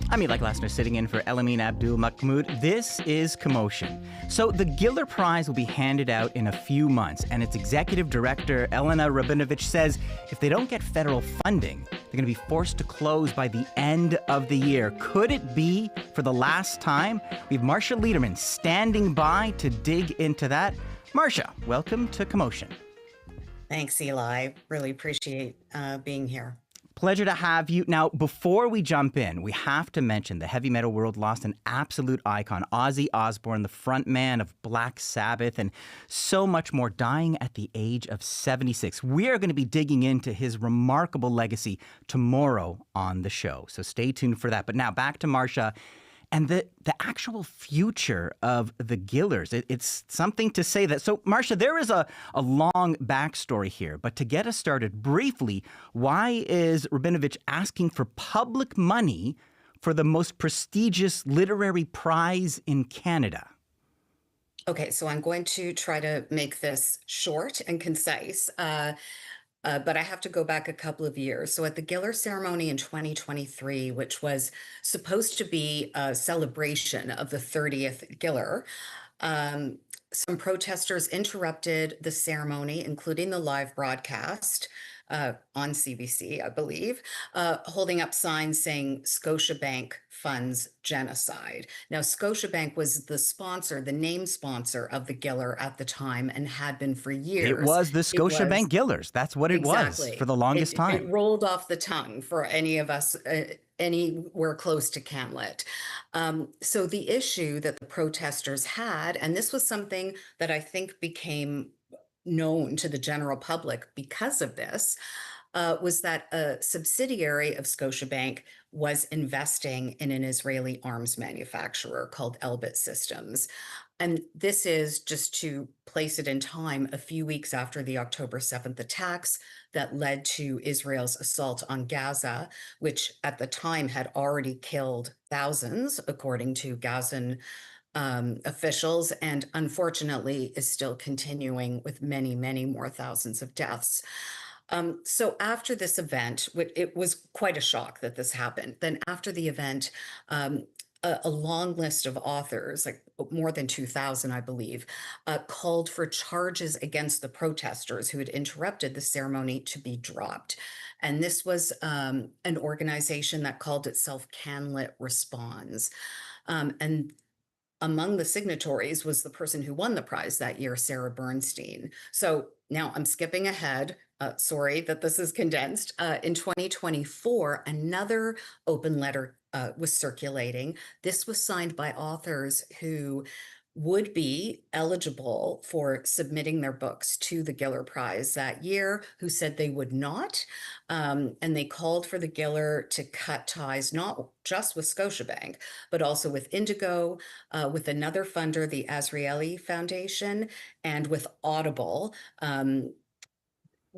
I'm Eli Glasner, sitting in for Elamin Abdelmahmoud. This is Commotion. So the Giller Prize will be handed out in a few months, and its executive director, Elena Rabinovich, says if they don't get federal funding, they're going to be forced to close by the end of the year. Could it be for the last time? We have Marcia Lederman standing by to dig into that. Marcia, welcome to Commotion. Thanks, Eli. Really appreciate being here. Pleasure to have you. Now, before we jump in, we have to mention the heavy metal world lost an absolute icon, Ozzy Osbourne, the frontman of Black Sabbath, and so much more, dying at the age of 76. We are going to be digging into his remarkable legacy tomorrow on the show, so stay tuned for that. But now, back to Marcia and the actual future of the Gillers. It's something to say that. So, Marcia, there is a long backstory here. But to get us started briefly, why is Rabinovich asking for public money for the most prestigious literary prize in Canada? Okay, so I'm going to try to make this short and concise. But I have to go back a couple of years. So at the Giller ceremony in 2023, which was supposed to be a celebration of the 30th Giller, some protesters interrupted the ceremony, including the live broadcast on CBC, I believe, holding up signs saying Scotiabank funds genocide. Now, Scotiabank was the sponsor, the name sponsor of the Giller at the time, and had been for years. It was the Scotiabank Gillers. That's what it was for the longest time. It rolled off the tongue for any of us anywhere close to Camlet. So the issue that the protesters had, and this was something that I think became known to the general public because of this, was that a subsidiary of Scotiabank was investing in an Israeli arms manufacturer called Elbit Systems. And this is, just to place it in time, a few weeks after the October 7th attacks that led to Israel's assault on Gaza, which at the time had already killed thousands, according to Gazan officials, and unfortunately is still continuing with many, many more thousands of deaths. So after this event, it was quite a shock that this happened. Then after the event, a long list of authors, like more than 2,000, I believe, called for charges against the protesters who had interrupted the ceremony to be dropped. And this was an organization that called itself Camlet Responds. And among the signatories was the person who won the prize that year, Sarah Bernstein. So now I'm skipping ahead. Sorry that this is condensed. In 2024, another open letter was circulating. This was signed by authors who would be eligible for submitting their books to the Giller Prize that year, who said they would not. And they called for the Giller to cut ties, not just with Scotiabank, but also with Indigo, with another funder, the Azrieli Foundation, and with Audible,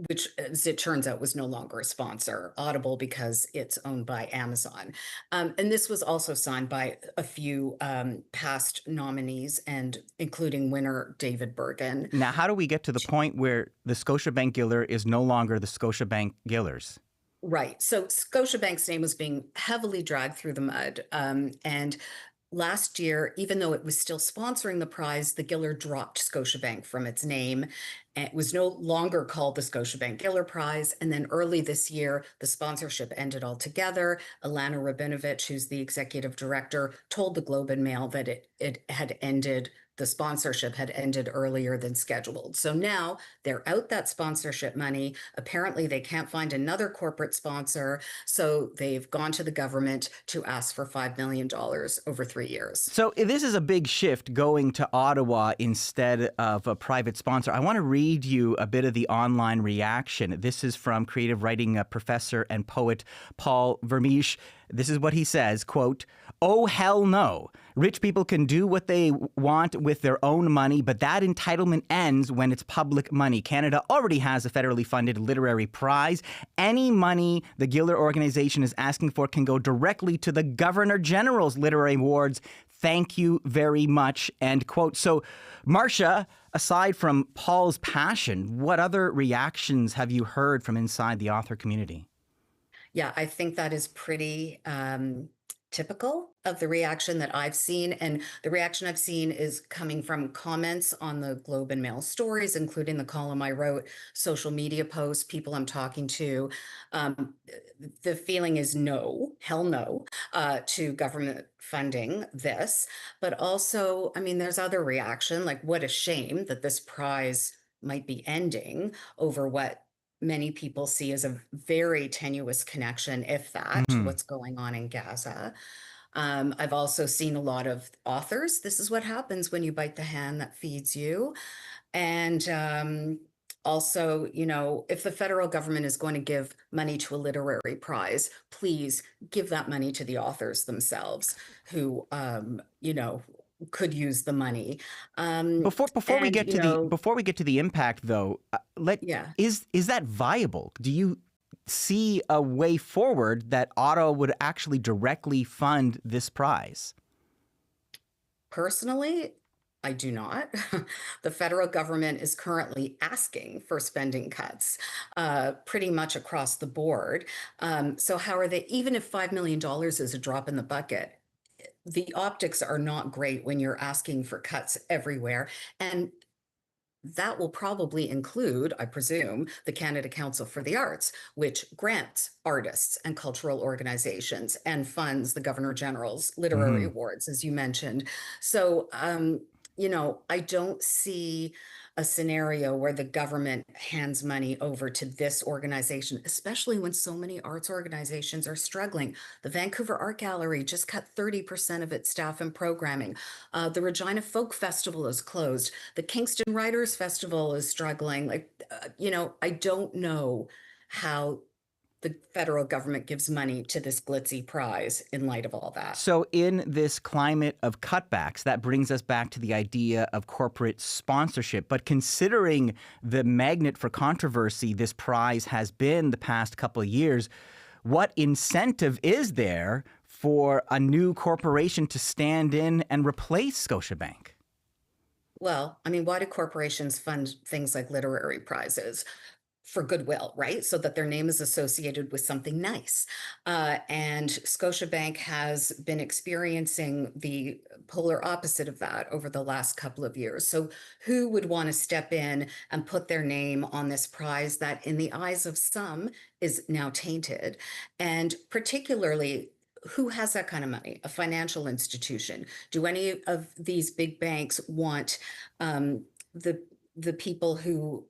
which, as it turns out, was no longer a sponsor, Audible, because it's owned by Amazon. And this was also signed by a few past nominees, and including winner David Bergen. Now, how do we get to the point where the Scotiabank Giller is no longer the Scotiabank Gillers? Right. So Scotiabank's name was being heavily dragged through the mud. And last year, even though it was still sponsoring the prize, the Giller dropped Scotiabank from its name. It was no longer called the Scotiabank Giller Prize. And then early this year, the sponsorship ended altogether. Elena Rabinovich, who's the executive director, told the Globe and Mail that it had ended. The sponsorship had ended earlier than scheduled. So now they're out that sponsorship money. Apparently they can't find another corporate sponsor. So they've gone to the government to ask for $5 million over 3 years. So this is a big shift, going to Ottawa instead of a private sponsor. I want to read you a bit of the online reaction. This is from creative writing professor and poet Paul Vermeesh. This is what he says, quote, "Oh, hell no. Rich people can do what they want with their own money, but that entitlement ends when it's public money. Canada already has a federally funded literary prize. Any money the Giller organization is asking for can go directly to the Governor General's literary awards. Thank you very much," end quote. So, Marcia, aside from Paul's passion, what other reactions have you heard from inside the author community? Yeah, I think that is pretty typical of the reaction that I've seen. And the reaction I've seen is coming from comments on the Globe and Mail stories, including the column I wrote, social media posts, people I'm talking to. Um, the feeling is no, hell no, to government funding this. But also, I mean, there's other reaction, like what a shame that this prize might be ending over what many people see as a very tenuous connection, if that, to Hmm. what's going on in Gaza. I've also seen a lot of authors. This is what happens when you bite the hand that feeds you. And also, you know, if the federal government is going to give money to a literary prize, please give that money to the authors themselves who, you know, could use the money. Before we And, get you to the know, before we get to the impact, though, let yeah. is that viable? Do you see a way forward that Ottawa would actually directly fund this prize? Personally, I do not. The federal government is currently asking for spending cuts pretty much across the board. So, how are they, even if $5 million is a drop in the bucket, the optics are not great when you're asking for cuts everywhere. And that will probably include, I presume, the Canada Council for the Arts, which grants artists and cultural organizations and funds the Governor General's literary Hmm. awards, as you mentioned. So, you know, I don't see a scenario where the government hands money over to this organization, especially when so many arts organizations are struggling. The Vancouver Art Gallery just cut 30% of its staff and programming. The Regina Folk Festival is closed. The Kingston Writers Festival is struggling. Like, you know, I don't know how the federal government gives money to this glitzy prize in light of all that. So, in this climate of cutbacks, that brings us back to the idea of corporate sponsorship. But considering the magnet for controversy this prize has been the past couple of years, what incentive is there for a new corporation to stand in and replace Scotiabank? Well, I mean, why do corporations fund things like literary prizes? For goodwill, right? So that their name is associated with something nice. And Scotiabank has been experiencing the polar opposite of that over the last couple of years. So, who would want to step in and put their name on this prize that, in the eyes of some, is now tainted? And particularly, who has that kind of money? A financial institution. Do any of these big banks want um, the the people who,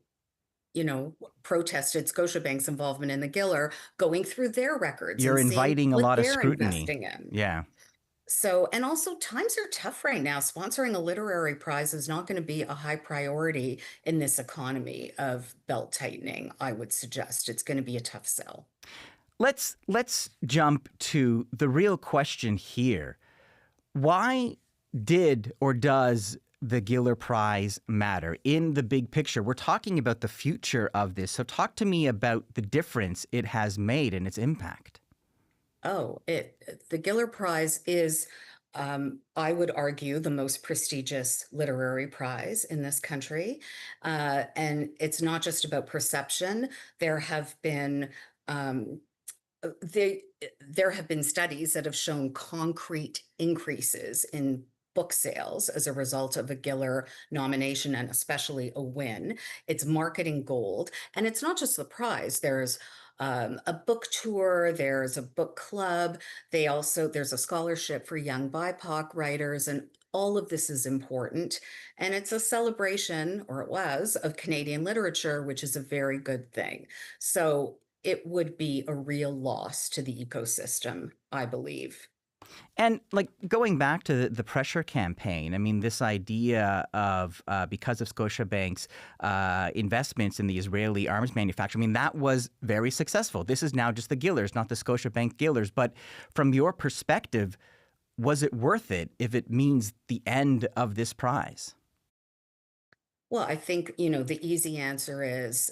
you know, protested Scotiabank's involvement in the Giller, going through their records You're and seeing inviting a what lot of they're scrutiny. investing in? Yeah. So, and also times are tough right now. Sponsoring a literary prize is not going to be a high priority in this economy of belt tightening, I would suggest. It's going to be a tough sell. Let's jump to the real question here. Why did or does the Giller Prize matter in the big picture? We're talking about the future of this. So talk to me about the difference it has made and its impact. Oh, the Giller Prize is, I would argue, the most prestigious literary prize in this country. And it's not just about perception. There have been um, they there have been studies that have shown concrete increases in book sales as a result of a Giller nomination and especially a win. It's marketing gold. And it's not just the prize. There's a book tour, there's a book club. There's a scholarship for young BIPOC writers, and all of this is important. And it's a celebration, or it was, of Canadian literature, which is a very good thing. So it would be a real loss to the ecosystem, I believe. And like going back to the pressure campaign, I mean, this idea of because of Scotiabank's investments in the Israeli arms manufacturer, I mean, that was very successful. This is now just the Gillers, not the Scotiabank Gillers. But from your perspective, was it worth it if it means the end of this prize? Well, I think, you know, the easy answer is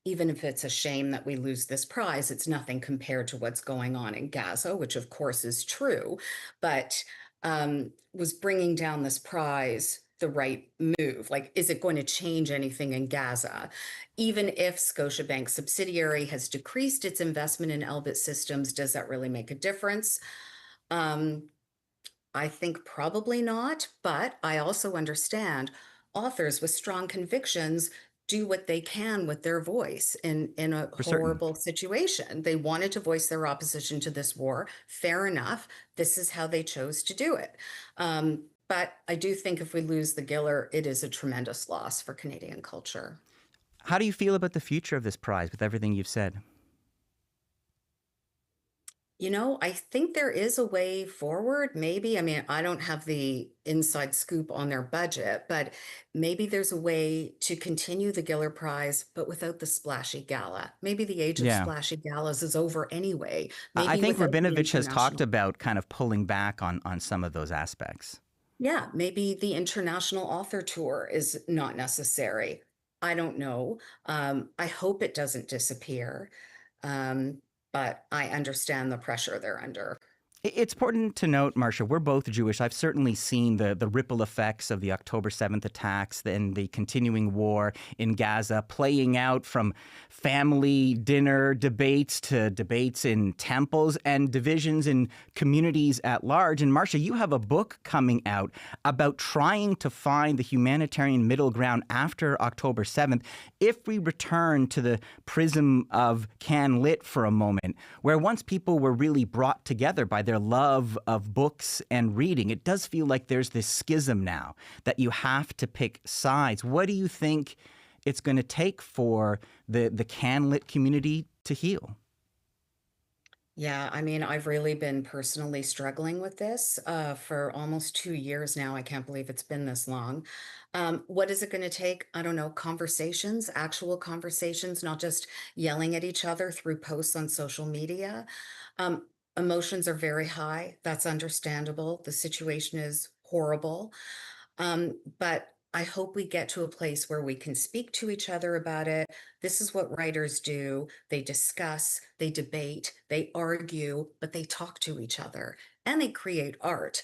even if it's a shame that we lose this prize, it's nothing compared to what's going on in Gaza, which of course is true. But was bringing down this prize the right move? Like, is it going to change anything in Gaza? Even if Scotiabank subsidiary has decreased its investment in Elbit Systems, does that really make a difference? Um, I think probably not, but I also understand authors with strong convictions do what they can with their voice in a For certain. horrible situation. They wanted to voice their opposition to this war. Fair enough. This is how they chose to do it. But I do think if we lose the Giller, it is a tremendous loss for Canadian culture. How do you feel about the future of this prize with everything you've said? I think there is a way forward, maybe. I mean, I don't have the inside scoop on their budget, but maybe there's a way to continue the Giller Prize, but without the splashy gala. Maybe the age of Yeah. splashy galas is over anyway. I Maybe think without the Rabinovich has talked international. about kind of pulling back on some of those aspects. Yeah, maybe the international author tour is not necessary. I don't know. I hope it doesn't disappear. Um, but I understand the pressure they're under. It's important to note, Marcia, we're both Jewish. I've certainly seen the ripple effects of the October 7th attacks and the continuing war in Gaza playing out from family dinner debates to debates in temples and divisions in communities at large. And Marcia, you have a book coming out about trying to find the humanitarian middle ground after October 7th if we return to the prism of Can Lit for a moment, where once people were really brought together by their love of books and reading, it does feel like there's this schism now that you have to pick sides. What do you think it's going to take for the CanLit community to heal? Yeah, I mean, I've really been personally struggling with this for almost 2 years now. I can't believe it's been this long. What is it going to take? I don't know, conversations, actual conversations, not just yelling at each other through posts on social media. Um, Emotions are very high. That's understandable. The situation is horrible. But I hope we get to a place where we can speak to each other about it. This is what writers do. They discuss, they debate, they argue, but they talk to each other and they create art.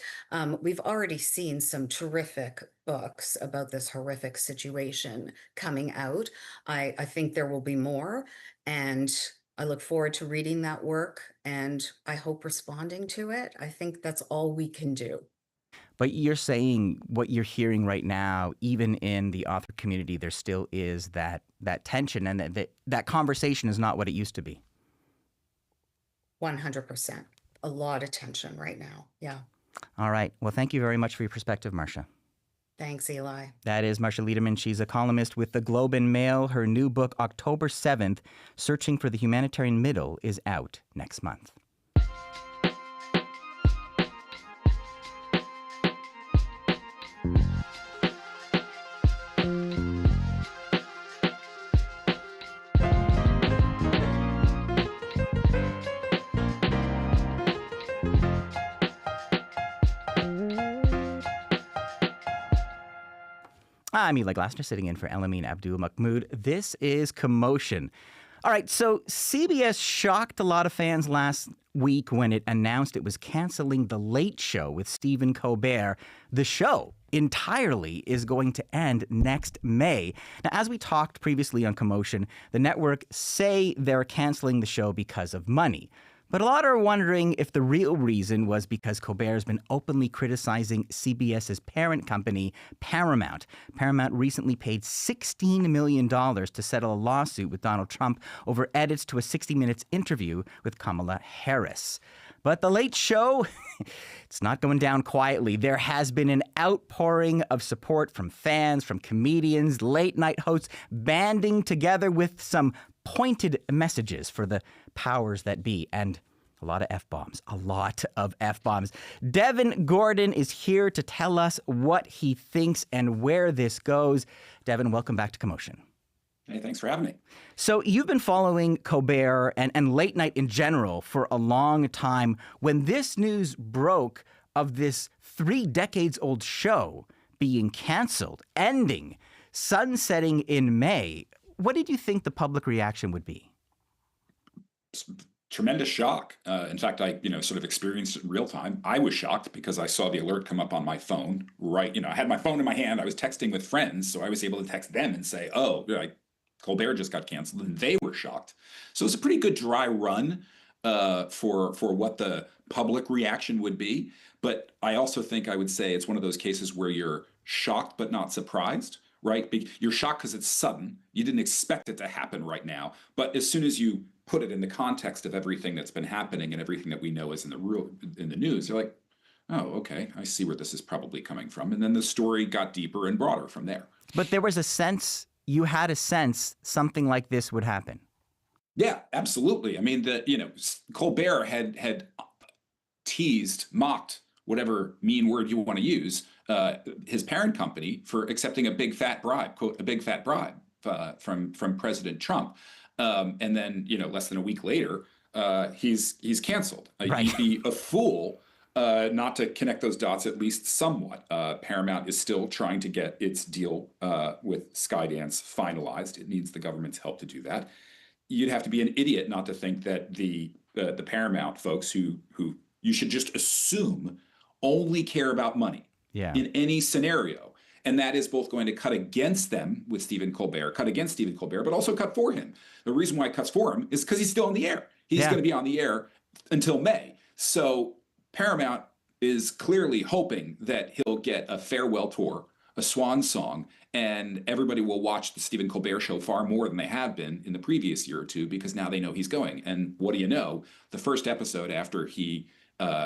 We've already seen some terrific books about this horrific situation coming out. I think there will be more. And I look forward to reading that work and I hope responding to it. I think that's all we can do. But you're saying what you're hearing right now, even in the author community, there still is that tension, and that conversation is not what it used to be. 100%. A lot of tension right now. Yeah. All right. Well, thank you very much for your perspective, Marcia. Thanks, Eli. That is Marcia Liederman. She's a columnist with the Globe and Mail. Her new book, October 7th, Searching for the Humanitarian Middle, is out next month. I'm Eli Glasner, sitting in for Elamin Abdelmahmoud. This is Commotion. All right, so CBS shocked a lot of fans last week when it announced it was canceling The Late Show with Stephen Colbert. The show entirely is going to end next May. Now, as we talked previously on Commotion, the network say they're canceling the show because of money. But a lot are wondering if the real reason was because Colbert has been openly criticizing CBS's parent company, Paramount. Paramount recently paid $16 million to settle a lawsuit with Donald Trump over edits to a 60 Minutes interview with Kamala Harris. But The Late Show, it's not going down quietly. There has been an outpouring of support from fans, from comedians, late-night hosts, banding together with some pointed messages for the powers that be, and a lot of F-bombs, a lot of F-bombs. Devin Gordon is here to tell us what he thinks and where this goes. Devin, welcome back to Commotion. Hey, thanks for having me. So you've been following Colbert and late night in general for a long time. When this news broke of this 3 decades old show being canceled, ending, sunsetting in May, what did you think the public reaction would be? Tremendous shock. In fact, I, sort of experienced it in real time. I was shocked because I saw the alert come up on my phone. Right, I had my phone in my hand. I was texting with friends, so I was able to text them and say, "Oh, Colbert just got canceled," and they were shocked. So it was a pretty good dry run. for what the public reaction would be. But I also think I would say it's one of those cases where you're shocked but not surprised, right? You're shocked because it's sudden. You didn't expect it to happen right now. But as soon as you put it in the context of everything that's been happening and everything that we know is in the news, you're like, oh, okay, I see where this is probably coming from. And then the story got deeper and broader from there. But there was a sense, you had a sense something like this would happen. Yeah, absolutely. I mean, Colbert had teased, mocked, whatever mean word you want to use, his parent company for accepting a big fat bribe, quote, a big fat bribe from President Trump. And then, less than a week later, he's canceled. Right. You'd be a fool not to connect those dots at least somewhat. Paramount is still trying to get its deal with Skydance finalized. It needs the government's help to do that. You'd have to be an idiot not to think that the Paramount folks who you should just assume only care about money in any scenario. And that is both going to cut against them with cut against Stephen Colbert, but also cut for him. The reason why it cuts for him is because he's still on the air. He's going to be on the air until May. So Paramount is clearly hoping that he'll get a farewell tour, a swan song, and everybody will watch the Stephen Colbert show far more than they have been in the previous year or two because now they know he's going. And what do you know? The first episode after he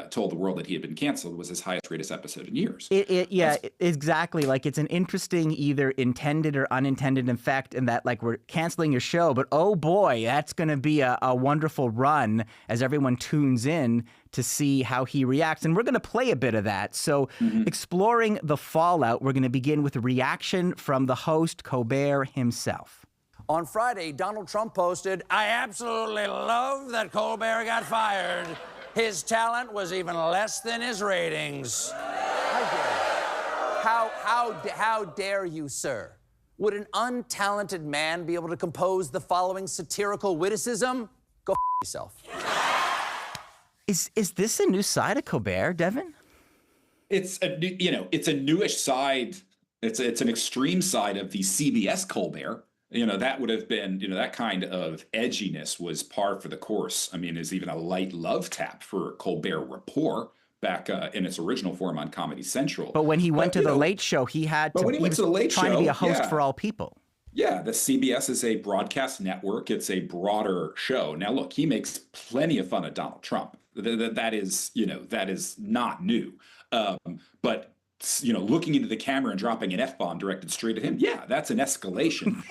told the world that he had been canceled was his highest rated episode in years. Exactly. Like it's an interesting either intended or unintended effect in that like we're canceling your show, but oh boy, that's going to be a wonderful run as everyone tunes in to see how he reacts. And we're going to play a bit of that. So exploring the fallout, we're going to begin with a reaction from the host, Colbert himself. On Friday, Donald Trump posted, "I absolutely love that Colbert got fired. His talent was even less than his ratings." How dare you, sir? Would an untalented man be able to compose the following satirical witticism? Go yourself. Is this a new side of Colbert, Devin? It's a newish side. It's an extreme side of the CBS Colbert. That would have been, that kind of edginess was par for the course. I mean, is even a light love tap for Colbert Report back in its original form on Comedy Central. But when he went to the Late Show, he had to. But when he went to the Late Show, trying to be a host for all people. Yeah, the CBS is a broadcast network. It's a broader show. Now, look, he makes plenty of fun of Donald Trump. That is not new. But looking into the camera and dropping an F-bomb directed straight at him, that's an escalation.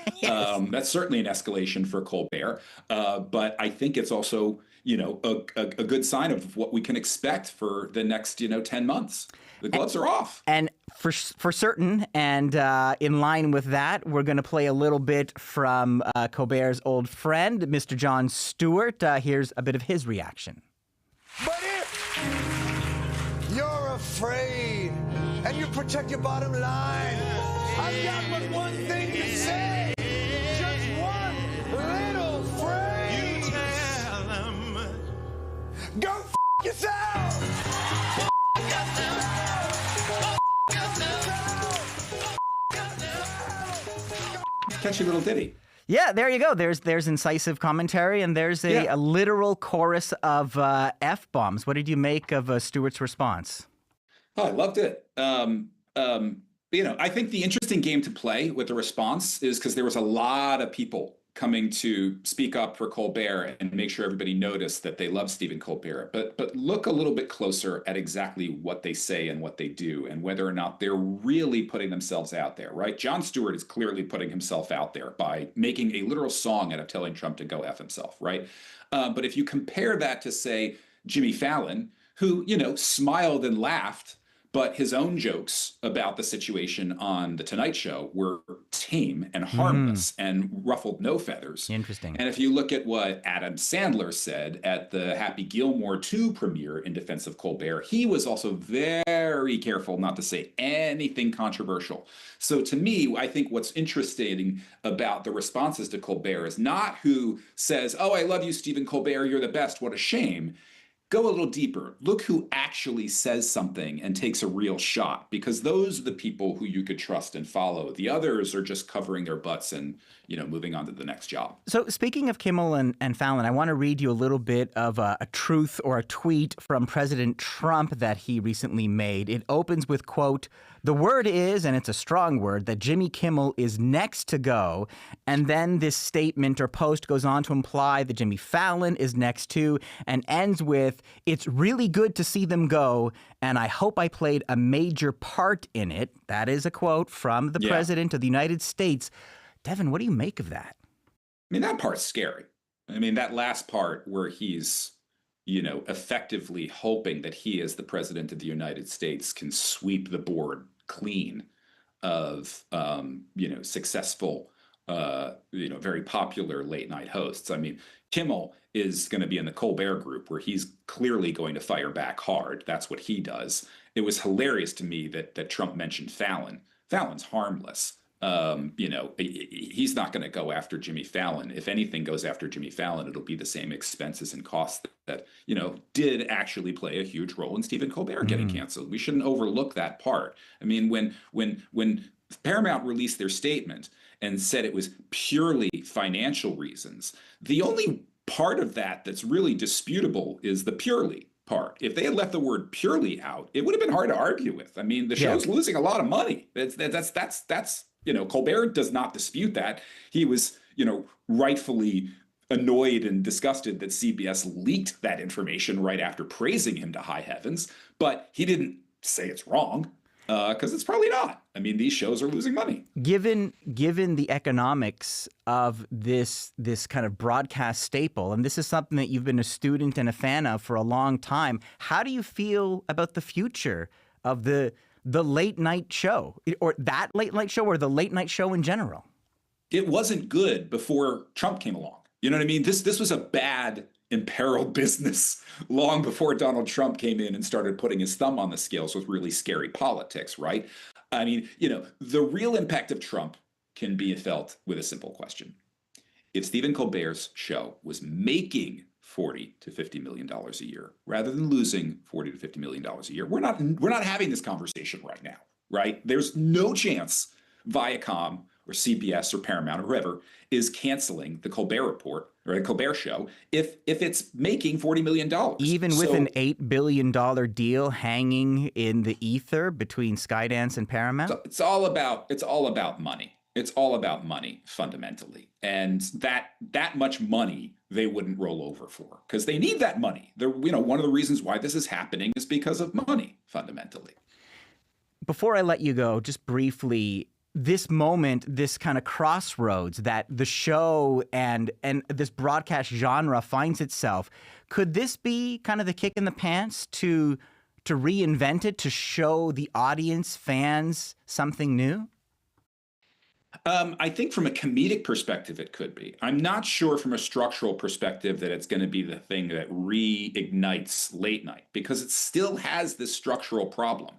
That's certainly an escalation for Colbert. But I think it's also, a good sign of what we can expect for the next, 10 months. The gloves are off. And for certain, and in line with that, we're going to play a little bit from Colbert's old friend, Mr. Jon Stewart. Here's a bit of his reaction. But if you're afraid and you protect your bottom line, I've got but one thing to say. Just one little phrase. You tell them. Go f*** yourself. Catchy little ditty. Yeah, there you go. There's incisive commentary, and there's a literal chorus of F-bombs. What did you make of Stewart's response? Oh, I loved it. I think the interesting game to play with the response is because there was a lot of people coming to speak up for Colbert and make sure everybody noticed that they love Stephen Colbert. But look a little bit closer at exactly what they say and what they do and whether or not they're really putting themselves out there, right? Jon Stewart is clearly putting himself out there by making a literal song out of telling Trump to go F himself, right? But if you compare that to, say, Jimmy Fallon, who, smiled and laughed, but his own jokes about the situation on The Tonight Show were tame and harmless and ruffled no feathers. Interesting. And if you look at what Adam Sandler said at the Happy Gilmore 2 premiere in defense of Colbert, he was also very careful not to say anything controversial. So to me, I think what's interesting about the responses to Colbert is not who says, "Oh, I love you, Stephen Colbert, you're the best, what a shame." go a little deeper. Look who actually says something and takes a real shot, because those are the people who you could trust and follow. The others are just covering their butts and, moving on to the next job. So speaking of Kimmel and Fallon, I want to read you a little bit of a truth or a tweet from President Trump that he recently made. It opens with, quote, "The word is," and it's a strong word, "that Jimmy Kimmel is next to go." And then this statement or post goes on to imply that Jimmy Fallon is next too, and ends with, "It's really good to see them go, and I hope I played a major part in it." That is a quote from the President of the United States. Devin, what do you make of that? I mean, that part's scary. I mean, that last part where he's, effectively hoping that he, as the President of the United States, can sweep the board clean of, successful, very popular late night hosts. I mean, Kimmel is going to be in the Colbert group where he's clearly going to fire back hard. That's what he does. It was hilarious to me that Trump mentioned Fallon. Fallon's harmless. He's not going to go after Jimmy Fallon. If anything goes after Jimmy Fallon, it'll be the same expenses and costs that, did actually play a huge role in Stephen Colbert getting canceled. We shouldn't overlook that part. I mean, when Paramount released their statement and said it was purely financial reasons, the only part of that that's really disputable is the purely part. If they had left the word purely out, it would have been hard to argue with. I mean, the show's losing a lot of money. That's Colbert does not dispute that. He was, rightfully annoyed and disgusted that CBS leaked that information right after praising him to high heavens, but he didn't say it's wrong, because it's probably not. I mean, these shows are losing money. Given the economics of this kind of broadcast staple, and this is something that you've been a student and a fan of for a long time, how do you feel about the future of the late night show, or that late night show, or the late night show in general? It wasn't good before Trump came along. You know what I mean? This was a bad, imperiled business long before Donald Trump came in and started putting his thumb on the scales with really scary politics, right? I mean, the real impact of Trump can be felt with a simple question. If Stephen Colbert's show was making $40 to $50 million a year, rather than losing $40 to $50 million a year, we're not having this conversation right now, right? There's no chance Viacom or CBS or Paramount or whoever is canceling the Colbert Report or the Colbert Show if it's making $40 million. Even with an $8 billion deal hanging in the ether between Skydance and Paramount? So it's all about money. It's all about money, fundamentally. And that much money they wouldn't roll over for, because they need that money. One of the reasons why this is happening is because of money, fundamentally. Before I let you go, just briefly, this moment, this kind of crossroads that the show and this broadcast genre finds itself, could this be kind of the kick in the pants to reinvent it, to show the audience, fans, something new? I think from a comedic perspective, it could be. I'm not sure from a structural perspective that it's going to be the thing that reignites late night, because it still has this structural problem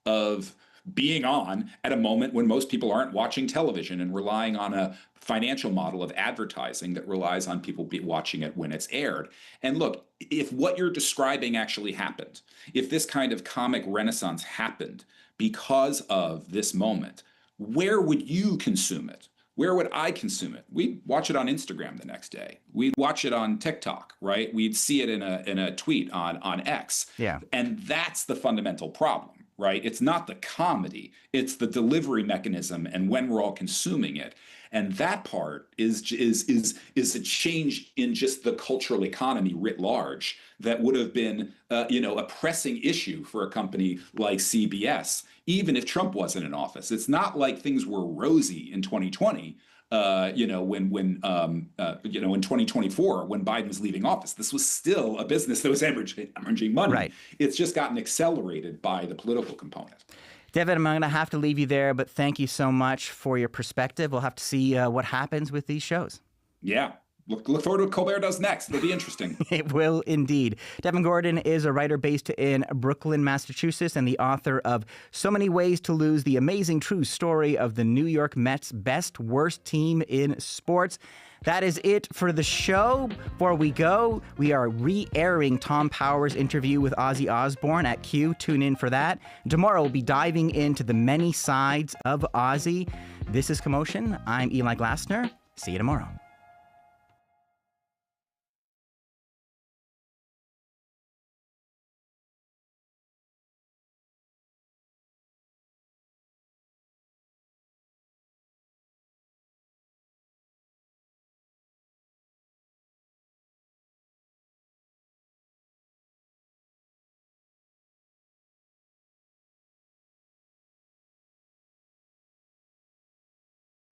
of being on at a moment when most people aren't watching television and relying on a financial model of advertising that relies on people watching it when it's aired. And look, if what you're describing actually happened, if this kind of comic renaissance happened because of this moment, where would you consume it? Where would I consume it? We'd watch it on Instagram the next day. We'd watch it on TikTok, right? We'd see it in a tweet on X. Yeah. And that's the fundamental problem, right? It's not the comedy, it's the delivery mechanism and when we're all consuming it. And that part is a change in just the cultural economy writ large that would have been a pressing issue for a company like CBS, even if Trump wasn't in office. It's not like things were rosy in 2020. In 2024, when Biden was leaving office, this was still a business that was hemorrhaging money. Right. It's just gotten accelerated by the political component. Devin, I'm going to have to leave you there, but thank you so much for your perspective. We'll have to see what happens with these shows. Yeah. look forward to what Colbert does next. It'll be interesting. It will indeed. Devin Gordon is a writer based in Brooklyn, Massachusetts, and the author of So Many Ways to Lose, the amazing true story of the New York Mets' best, worst team in sports. That is it for the show. Before we go, we are re-airing Tom Power's interview with Ozzy Osbourne at Q. Tune in for that. Tomorrow, we'll be diving into the many sides of Ozzy. This is Commotion. I'm Eli Glasner. See you tomorrow.